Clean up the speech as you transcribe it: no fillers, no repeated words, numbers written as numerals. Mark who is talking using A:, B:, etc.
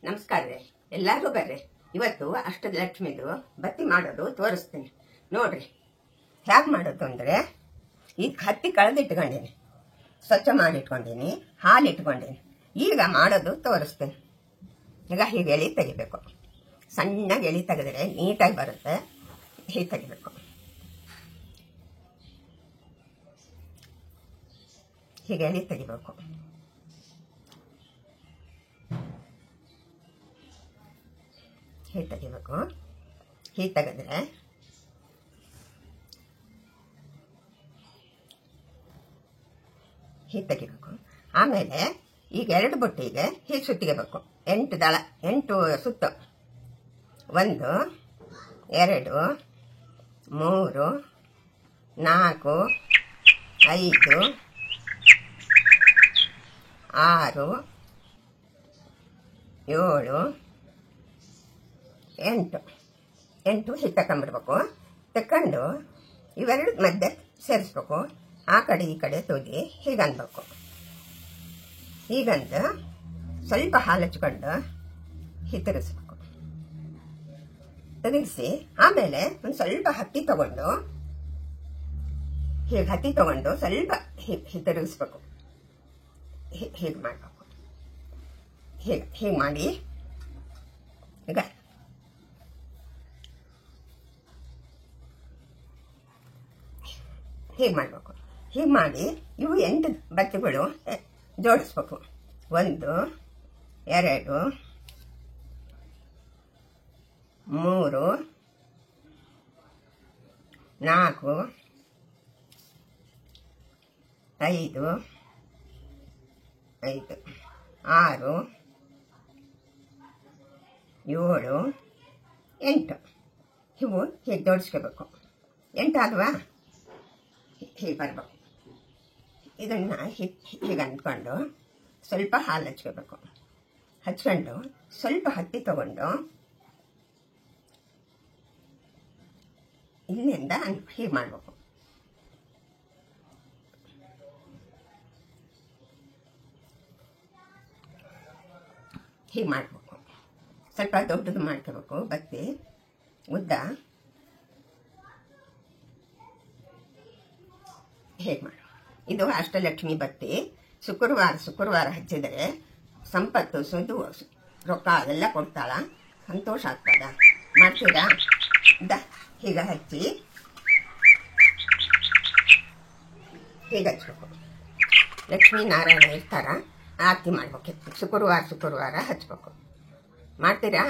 A: ನಮಸ್ಕಾರ ರೀ. ಎಲ್ಲರೂ ಬರ್ರಿ. ಇವತ್ತು ಅಷ್ಟಲಕ್ಷ್ಮಿದು ಬತ್ತಿ ಮಾಡೋದು ತೋರಿಸ್ತೀನಿ ನೋಡ್ರಿ. ಹೇಗೆ ಮಾಡೋದು ಅಂದರೆ, ಈಗ ಹತ್ತಿ ಕಳೆದಿಟ್ಕೊಂಡೀನಿ, ಸ್ವಚ್ಛ ಮಾಡಿಟ್ಕೊಂಡೀನಿ, ಹಾಲು ಇಟ್ಕೊಂಡೀನಿ. ಈಗ ಮಾಡೋದು ತೋರಿಸ್ತೀನಿ. ಈಗ ಹೀಗೆ ಎಳೆ ತೆಗಿಬೇಕು. ಸಣ್ಣಗೆ ಎಳೆ ತೆಗೆದ್ರೆ ನೀಟಾಗಿ ಬರುತ್ತೆ. ಹೀಗೆ ತೆಗಿಬೇಕು. ಹೀಗೆ ಎಳೆ ತೆಗಿಬೇಕು. ಹೀಗೆ ತೆಗಿಬೇಕು. ಹೀಗೆ ತೆಗೆದ್ರೆ ಹೀಗೆ ತೆಗಿಬೇಕು. ಆಮೇಲೆ ಈಗ 2 ಬುಟ್ಟಿಗೆ ಹೀಗೆ ಸುತ್ತಿಗೆಬೇಕು. 8 ದಳ, 8 ಸುತ್ತು. 1 2 3 4 5 6 7 8 ಹೀಗೆ ತಗೊಂಡ್ಬಿಡ್ಬೇಕು. ತಕೊಂಡು ಇವೆರಡು ಮಧ್ಯೆ ಸೇರಿಸ್ಬೇಕು. ಆ ಕಡೆ ಈ ಕಡೆ ತೂಗಿ ಹೀಗೆ ಅನ್ಬೇಕು. ಹೀಗಂದು ಸ್ವಲ್ಪ ಹಾಲು ಹಚ್ಕೊಂಡು ಹೀಗೆ ತಿರುಗಿಸ್ಬೇಕು. ತಿರುಗಿಸಿ ಆಮೇಲೆ ಒಂದು ಸ್ವಲ್ಪ ಹತ್ತಿ ತಗೊಂಡು ಸ್ವಲ್ಪ ಹೀಗೆ ತಿರುಗಿಸ್ಬೇಕು. ಹೀಗೆ ಮಾಡಬೇಕು. ಹೀಗೆ ಮಾಡಿ ಈಗ ಹೀಗೆ ಮಾಡಬೇಕು. ಹೀಗೆ ಮಾಡಿ ಇವು 8 ಬತ್ತಿಗಳು ಜೋಡಿಸ್ಬೇಕು. 1 2 3 4 5 6 7 8 ಇವು ಹೀಗೆ ಜೋಡಿಸ್ಕೋಬೇಕು. 8 ಆದ್ವಾ? ಹೀಗೆ ಬರಬೇಕು. ಇದನ್ನು ಹೀಗೆ ಅಂದ್ಕೊಂಡು ಸ್ವಲ್ಪ ಹಾಲು ಹಚ್ಕೋಬೇಕು. ಹಚ್ಕೊಂಡು ಸ್ವಲ್ಪ ಹತ್ತಿ ತಗೊಂಡು ಇಲ್ಲಿಂದ ಹೀಗೆ ಮಾಡಬೇಕು. ಹೀಗೆ ಮಾಡಬೇಕು. ಸ್ವಲ್ಪ ದೊಡ್ಡದು ಮಾಡ್ಕೋಬೇಕು. ಬತ್ತಿ ಉದ್ದ ಹೇಗೆ ಮಾಡು. ಇದು ಅಷ್ಟಲಕ್ಷ್ಮಿ ಬತ್ತಿ. ಶುಕ್ರವಾರ ಹಚ್ಚಿದರೆ ಸಂಪತ್ತು, ಸುದು, ರೊಕ್ಕ ಅದೆಲ್ಲ ಕೊಡ್ತಾಳ. ಸಂತೋಷ ಆಗ್ತದ. ಮಾಡ್ತೀರಾ? ಹೀಗೆ ಹಚ್ಚಿ ಹೀಗೆ ಹಚ್ಬೇಕು. ಲಕ್ಷ್ಮೀ ನಾರಾಯಣ ಇರ್ತಾರ, ಆರತಿ ಮಾಡ್ಬೇಕಿತ್ತು. ಶುಕ್ರವಾರ ಹಚ್ಬೇಕು. ಮಾಡ್ತೀರಾ?